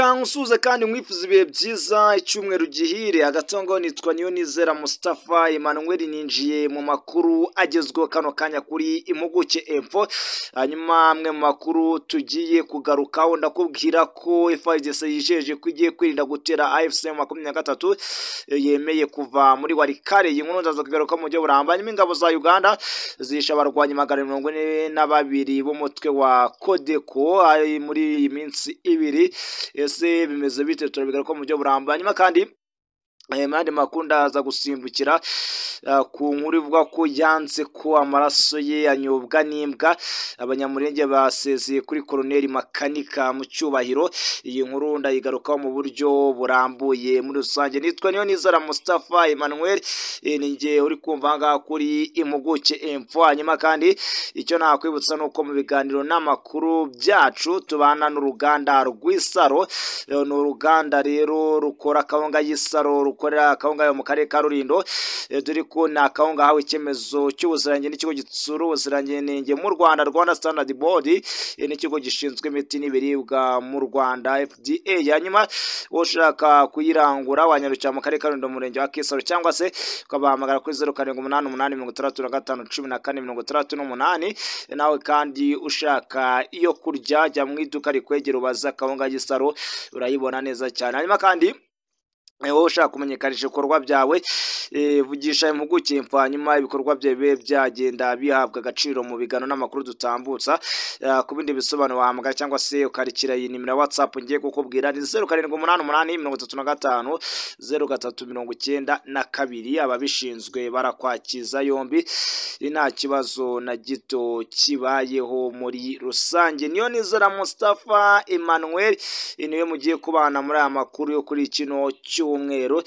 reka nsuze kandi nkwifuza ibihe byiza icyumweru gihire agatongo nitwa Niyonizera Mustafa Emmanuel ninjiye mu makuru agezweho kano kanya kuri Impuguke Info. Hanyuma amwe mu makuru tugiye kugarukaho ndakubwira ko FARDC yijeje ko igiye kwirinda gutera AFC 23 yemeye kuva muri Warikare. Iyi nkuru ndaza kugaruka mu buryo burambanye. Ingabo za Uganda zisha abarwanyi 142 b'umutwe wa Codeco muri iyi minsi ibiri. Ese bimeze bite? Turabigaruka mu buryo burambanye. Kandi mandi makunda aza gusimbukira ku nkuru ivuga ko yanze ko amaraso ye anyobwa n'imbwa. Abanyamurenge basezeye kuri Colonel Makanika mu cyubahiro. Iyi nkuru ndayigarukaho mu buryo burambuye. Muri rusange nitwa Niyonizera Mustafa Emmanuel, ninjye uri kumva ngaha kuri Impuguke Info. Hanyuma kandi icyo nakwibutsa nuko mu biganiro n'amakuru byacu tubana n'uruganda rw'Isaro. Ni uruganda rero rukora kawunga y'Isaro, rukorera kawunga yo mu karere ka Rulindo. Dore ko na kawunga hawe icyemezo cy'ubuziranenge n'ikigo gitsura ubuziranenge mu Rwanda, Rwanda Standard Board, n'ikigo gishinzwe imiti n'ibiribwa mu Rwanda FDA. Hanyuma ushaka kuyirangura wanyarukira mu karere ka Rulindo, murenge wa Kisaro, cyangwa se ukabahamagara kuri 0788361468. Nawe kandi ushaka iyo kurya jya mu iduka rikwegera ubaza kawunga y'Isaro, urayibona neza cyane. Hanyuma kandi wowe ushaka kumenyekanisha ibikorwa byawe, vugisha Impuguke Info, hanyuma ibikorwa byawe bibe byagenda bihabwa agaciro mu bigano n'amakuru dutambutsa. Ku bindi bisobanuro wahamagara cyangwa se ukarikira iyi nimero ya WhatsApp ngiye kukubwira ni 0788353092. Ababishinzwe barakwakiza yombi nta kibazo na gito kibayeho muri rusange. Niyonizera Mustafa Emmanuel niwe mugiye kubana muri aya makuru yo kuri kino cyumweru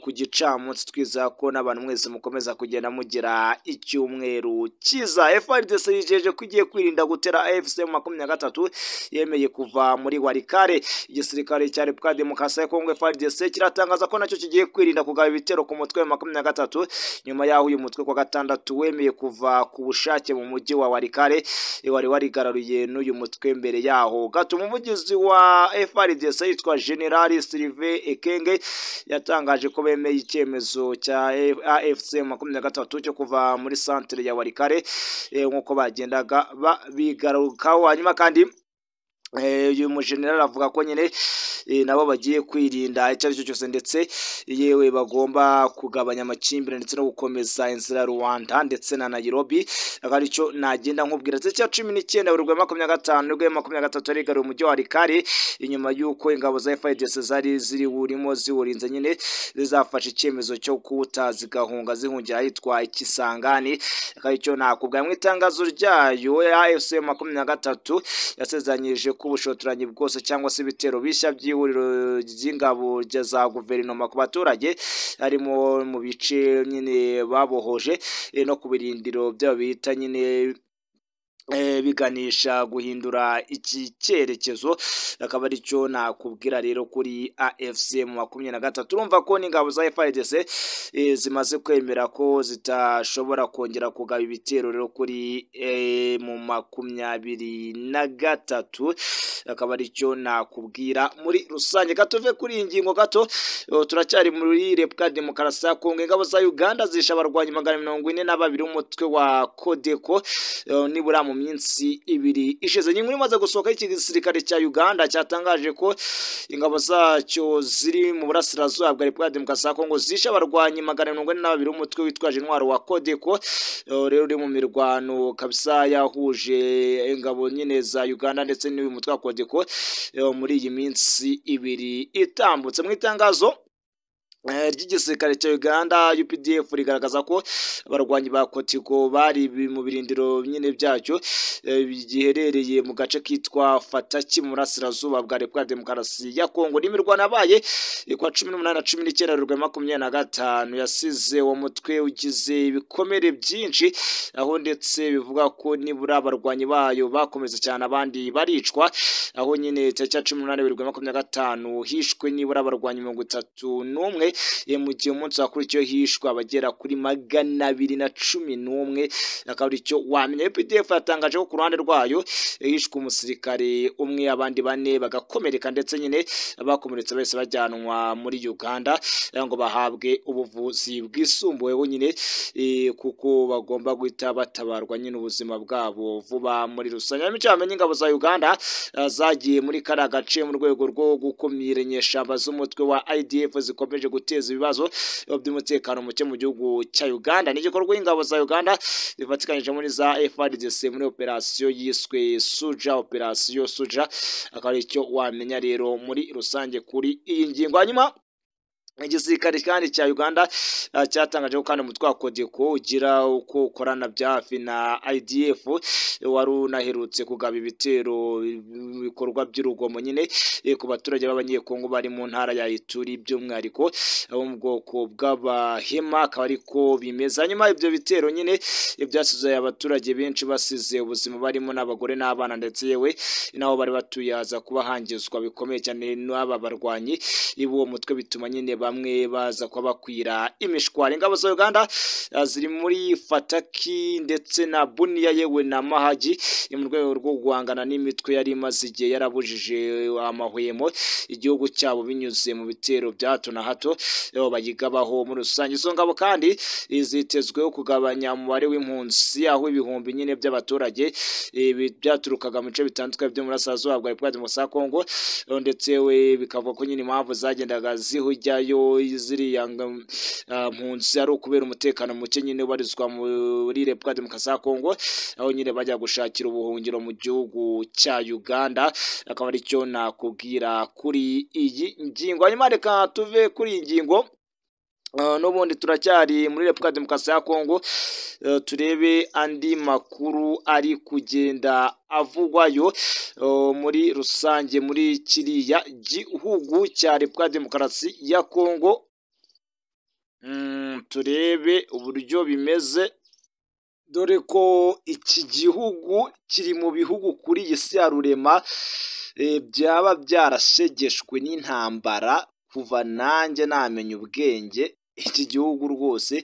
ku gicamunsi. Twiza ko n'abantu mwese mukomeza kugenda mugira icyumweru cyiza. FARDC yijeje ko igiye kwirinda gutera AFC 23 yemeye kuva muri Warikare. Igisirikare cya Repubulika Demokarasi ya Kongo FARDC kiratangaza ko nacyo kigiye kwirinda kugaba ibitero ku mutwe wa 23 nyuma yaho uyu mutwe kwa gatandatu wemeye kuva ku bushake mu mujyi wa Warikare wari warigararuye n'uyu mutwe mbere yaho gato. Umuvugizi wa FARDC yitwa General Sylvain Ekenge yatangaje ko bemeye icyemezo cya AFC 23 cyo kuva muri centre ya Warikare nk'uko bagendaga bigarukaho. Hanyuma kandi uyu mujenerali avuga ko nyine nabo bagiye kwirinda icyo aricyo cyose, ndetse yewe bagomba kugabanya amakimbirane ndetse no gukomeza inzira ya Rwanda ndetse na Nairobi. Aricyo nagenda nkubwira. Cya 19 Werurwe 2025 arigaruye umujyi wa Warikare inyuma y'uko ingabo za FARDC zari ziri urimo ziwurinze nyine zizafasha icyemezo cyo kuwutaza gahunga zihungira ahitwa Ikisangani. Aricyo nakubwira mu itangazo ryayo AFC 23 yasezeranyije ko ubushotoranyi bwose cyangwa se ibitero bishya by'ihuriro ry'ingabo za guverinoma ku baturage harimo mu bice nyine babohoje no ku birindiro byabo bita nyine biganisha guhindura iki cyerekezo. Akaba aricyo nakubwira rero kuri AFC 23. Urumva ko n'ingabo za FARDC zimaze kwemera ko zitashobora kongera kugaba ibitero rero kuri mu 23. Akaba aricyo nakubwira muri rusange. Gatuve kuri iyi ngingo gato, turacyari muri Repubulika Demokarasi ya Kongo. Ingabo za Uganda zisha abarwanyi 142 umutwe wa Codeco nibura mu minsi ibiri ishize. Nyuma imaze gusohoka igisirikare cya Uganda cyatangaje ko ingabo zacyo ziri mu burasirazuba bwa Repubulika Demokarasi ya Kongo zisha abarwanyi 142 umutwe witwaje intwaro wa Codeco. Rero uri mu mirwano kabisa yahuje ingabo nyine za Uganda ndetse n'uyu mutwe wa Codeco muri iyi minsi ibiri itambutse. Mu itangazo ry'igisirikare cya Uganda UPDF rigaragaza ko abarwanyi ba Codeco bari mu birindiro nyine byacyo giherereye mu gace kitwa Fataki mu burasirazuba bwa Repubulika Demokarasi ya Kongo. N'imirwano yabaye kwa 18 na 19 Werurwe 2025 yasize uwo mutwe ugize ibikomere byinshi, aho ndetse bivuga ko nibura abarwanyi bayo bakomeza cyane abandi baricwa, aho nyine cya 18 Werurwe 2025 hishwe nibura abarwanyi 31 gisirikare mu gihe umunsi wakurikiyeho hishwe abagera kuri 211 akaba aricyo wamenya. UPDF yatangaje ko ku ruhande rwayo hishwe umusirikare umwe abandi 4 bagakomereka ndetse nyine abakomeretse bose bajyanwa muri Uganda ngo bahabwe ubuvuzi bwisumbuyeho nyine kuko bagomba guhita batabarwa nyine ubuzima bwabo vuba muri rusange. Cyamenye ingabo za Uganda zagiye muri kara gace mu rwego rwo gukumira inyeshyamba z'umutwe wa IDF zikomeje guteza ibibazo by'umutekano muke mu gihugu cya Uganda. Ni igikorwa ingabo za Uganda zifatikanyije muri za FARDC muri operasiyo yiswe operasiyo Suja akaba aricyo wamenya rero muri rusange kuri iyi ngingo. Hanyuma igisirikare kandi cya Uganda cyatangaje ko kandi umutwe wa Codeco ugira uko ukorana bya hafi na IDF wari unaherutse kugaba ibitero bikorwa by'urugomo nyine ku baturage b'abanyekongo bari mu ntara ya Ituri by'umwihariko abo mu bwoko bw'abahema akaba ariko bimeze. Hanyuma ibyo bitero nyine byasize abaturage benshi basize ubuzima barimo n'abagore n'abana ndetse yewe naho bari batuye haza kuba hangizwa bikomeye cyane n'aba barwanyi ibo mutwe bituma nyine bamwe baza kuba bakwira imishwari. Ingabo za Uganda ziri muri Fataki ndetse na Bunia yewe na Mahagi mu rwego rwo guhangana n'imitwe yari imaze igihe yarabujije amahwemo igihugu cyabo binyuze mu bitero bya hato na hato bayigabaho muri rusange. Izo ngabo kandi zitezweho kugabanya umubare w'impunzi aho ibihumbi nyine by'abaturage byaturukaga mu bice bitandukanye byo muri Burasirazuba bwa Repubulika Demokarasi ya Kongo ndetse we bikavuga ko nyine impamvu zagendaga zihujyayo ziriya mpunzi ari ukubera umutekano muke nyine ubarizwa muri Repubulika Demokarasi ya Kongo aho nyine bajya gushakira ubuhungiro mu gihugu cya Uganda akaba aricyo nakubwira kuri iyi ngingo. Hanyuma reka tuve kuri iyi ngingo n'ubundi turacyari muri Repubulika Demokarasi ya Kongo turebe andi makuru ari kugenda avugwayo muri rusange muri kiriya gihugu cya Repubulika Demokarasi ya Kongo. Turebe uburyo bimeze dore ko iki gihugu kiri mu bihugu kuri iyi si ya rurema byaba byarashegeshwe n'intambara kuva nanjye namenya ubwenge. Iki gihugu rwose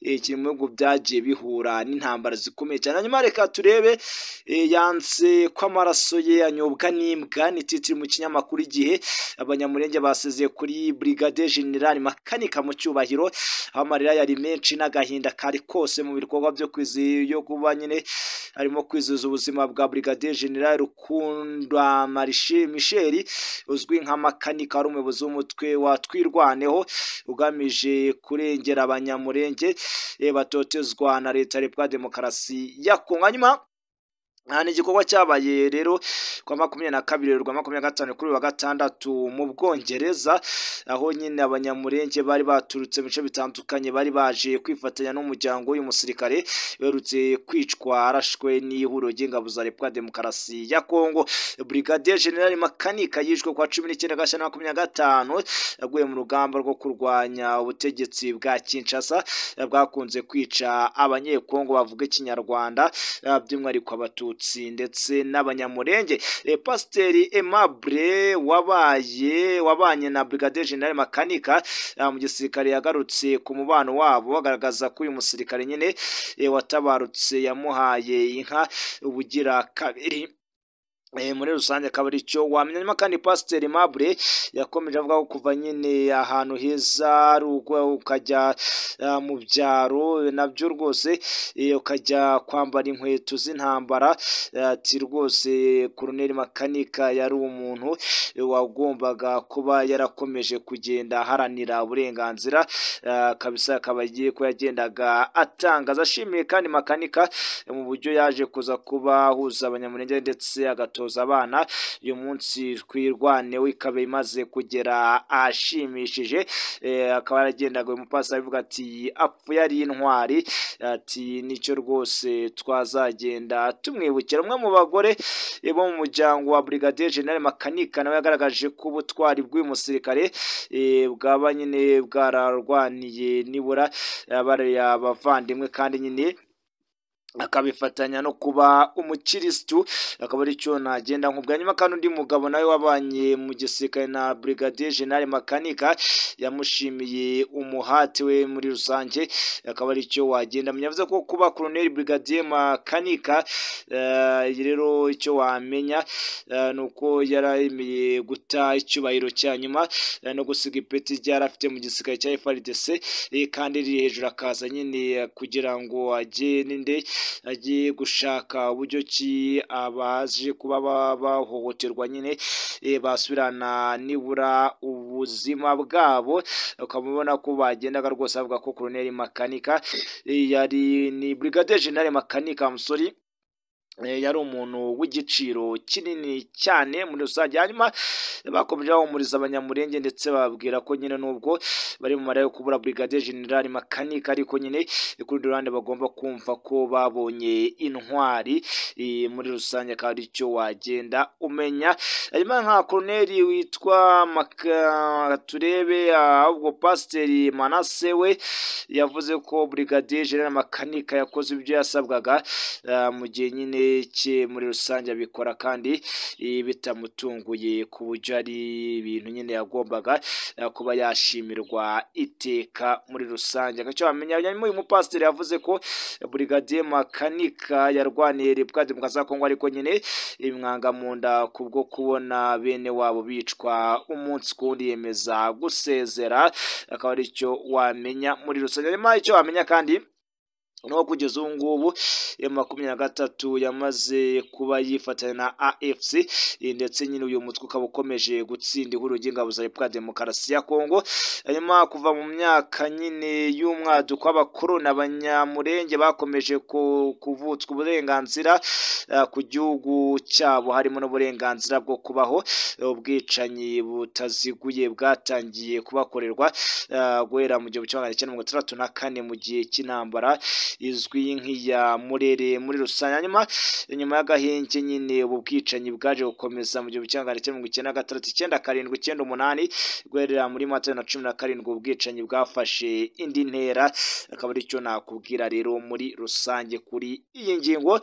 kiri mu bihugu byagiye bihura n'intambara zikomeye cyane. Hanyuma reka turebe yanse ko amaraso ye anyobwa n'imbwa ni titiri mu kinyamakuru Igihe. Abanyamurenge basezeye kuri Brigadier General Makanika mu cyubahiro aho amarira yari menshi n'agahinda kari kose mu bikorwa byo kwizihiza kuba nyine harimo kwizihiza ubuzima bwa Brigadier General Rukundwa Michel uzwi nka Makanika wari umuyobozi w'umutwe wa Twirwaneho ugamije kurengera abanyamurenge batotezwa na leta ya Repubulika Demokarasi ya Kongo. Hanyuma ni igikorwa cyabaye rero kwa 22/25 kuri wa gatandatu mu Bwongereza aho nyine abanyamurenge bari baturutse mu bice bitandukanye bari baje kwifatanya n'umuryango w'uyu musirikare berutse kwicwa arashwe n'ihuriro ry'ingabo za Repubulika Demokarasi ya Kongo. Brigadier General Makanika yishwe kwa 19 Gashyantare 2025 yaguye mu rugamba rwo kurwanya ubutegetsi bwa Kinshasa bwakunze kwica abanyekongo bavuga ikinyarwanda by'umwihariko Abatutsi ndetse n'abanyamurenge. Pasiteri Aimable wabanye na Brigadier General Makanika mu gisirikare yagarutse ku mubano wabo bagaragaza ko uyu musirikare nyine watabarutse yamuhaye inka ubugira kabiri. Muri rusange akaba aricyo wamenya. Nyuma kandi Pasiteri Aimable yakomeje avuga ko kuva nyine ahantu heza rugo ukajya mu byaro nabyo rwose ukajya kwambara inkweto z'intambara ati rwose Colonel Makanika yari umuntu wagombaga kuba yarakomeje kugenda aharanira uburenganzira kabisa. Akaba agiye ko yagendaga atangaza ashimiye kandi Makanika mu buryo yaje kuza kuba ahuza abanyamurenge ndetse agatoza abana. Uyu munsi Twirwaneho ikaba imaze kugera ahashimishije akaba yaragendaga uyu mupasiteri avuga ati apfuye ari intwari ati nicyo rwose twazagenda tumwibukira. Umwe mu bagore bo mu muryango wa Brigadier General Makanika nawe yagaragaje ko ubutwari bw'uyu musirikare bwaba nyine bwararwaniye nibura bari abavandimwe kandi nyine akabifatanya no kuba umukiristu, akaba ari cyo nagenda nkubwa. Nyuma kandi undi mugabo nawe wabanye mu gisirikare na Brigadier General Makanika yamushimiye umuhati we muri rusange, akaba ari cyo wagenda myavuze ko kuba Colonel Brigadier Makanika rero icyo wamenya nuko yarayimiye guta icyubahiro cya nyuma no gusiga ipeti ryari afite mu gisirikare cya FARDC, kandi riri hejuru akaza nyine kugira ngo agende agiye gushaka uburyo ki abaje kuba bahohoterwa nyine basubirana nibura ubuzima bwabo. Ukamubona ko bagendaga rwose avuga ko Colonel Makanika ni Brigadier General Makanika musori yari umuntu w'igiciro kinini cyane muri rusange. Hanyuma bakomeje bahumuriza abanyamurenge ndetse babwira ko nyine nubwo bari mu marayo kubura Brigadier General Makanika ariko nyine kuri durande bagomba kumva ko babonye intwari muri rusange, kandi icyo wagenda umenya. Hanyuma nka Colonel witwa turebe ahubwo Pasiteri Manase we yavuze ko Brigadier General Makanika yakoze ibyo yasabwaga mu gihe nyine cye muri rusange abikora kandi bitamutunguye ku buryo ari ibintu nyine yagombaga kuba yashimirwa iteka muri rusange. Agacyo bamenya nyuma uyu mupasiteri yavuze ko Brigadier Makanika yarwaniye Repubulika Demokarasi ya Kongo ariko nyine imwanga mu nda kubwo kubona bene wabo bicwa umunsi kundi yemeza gusezera, akaba ari cyo wamenya muri rusange. Nyuma icyo wamenya kandi no kugeza ubu ngubu M23 yamaze kuba yifatanya na AFC ndetse nyine uyu mutwe ukaba ukomeje gutsinda ihuriro ry'ingabo za Repubulika Demokarasi ya Kongo. Hanyuma kuva mu myaka nyine y'umwaduko w'abakoroni abanyamurenge bakomeje kuvutswa uburenganzira ku gihugu cyabo, harimo n'uburenganzira bwo kubaho. Ubwicanyi butaziguye bwatangiye kubakorerwa guhera mu 1964 mu gihe cy'intambara izwi nk'iya Murere muri rusange. Nyuma y'agahenge nyine ubu bwicanyi bwaje gukomeza mu 1996-97-98 guherera muri Mata 2017 ubwicanyi bwafashe indi ntera, akaba ari cyo nakubwira rero muri rusange kuri iyi ngingo.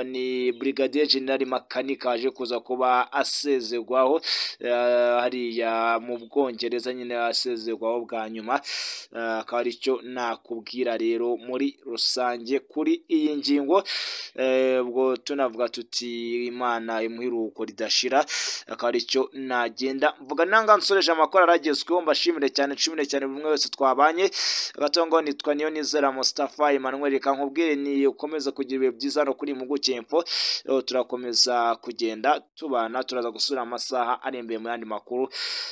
Ni Brigadier General Makanika aje kuza kuba asezerwaho hariya mu Bwongereza nyine asezerwaho bwa nyuma, akaba ari cyo nakubwira rero muri rusange kuri iyi ngingo. Ubwo tunavuga tuti Imana imuhiruko ridashira, akaba ari cyo nagenda mvuga. Nanga nsoreje amakuru aragezweho, mbashimire cyane bumwe wese twabanye. Agatongo nitwa Niyonizera Mustafa Emmanuel, kankubwire ni ukomeza kugira ibihe byiza no kuri Impuguke Info. Turakomeza kugenda tubana, turaza gusura amasaha ari imbere mu yandi makuru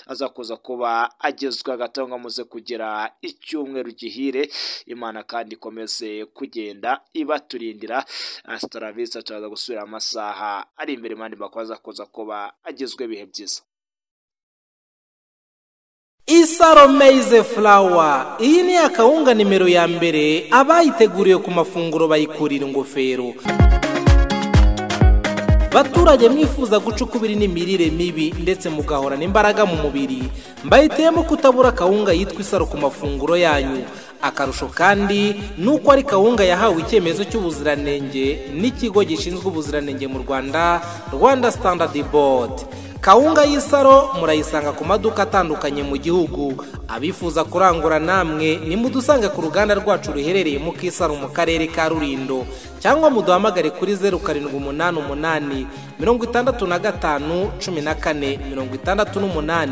azakuza kuba agezwe. Agatongo muze kugira icyumweru gihire, Imana kandi ikomeze kugenda ibaturindira. Hasta la vista, turaza gusubira amasaha ari imbere mu yandi makuru azakuza kuba agezwe. Ibihe byiza. Isaro Maize Flour, iyi ni akawunga nimero ya mbere abayiteguriye ku mafunguro bayikurira ingofero. Baturage mwifuza gucukubira n'imirire mibi ndetse mugahorana imbaraga mu mubiri, mbayiteyemo kutabura akawunga yitwa Isaro ku mafunguro yanyu. Akarusho kandi nuko ari kawunga yahawe icyemezo cy'ubuziranenge n'ikigo gishinzwe ubuziranenge mu Rwanda, Rwanda Standard Board. Kawunga y'Isaro murayisanga ku maduka atandukanye mu gihugu. Abifuza kurangura namwe nimudusange ku ruganda rwacu ruherereye mu Kisaro mu karere ka Rulindo, cyangwa muduhamagare kuri 0788 65 14 68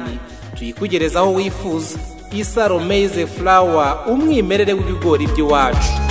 tuyikugerezaho wifuza. Isaro Maize Flour, umwimerere w'ibigori by'iwacu.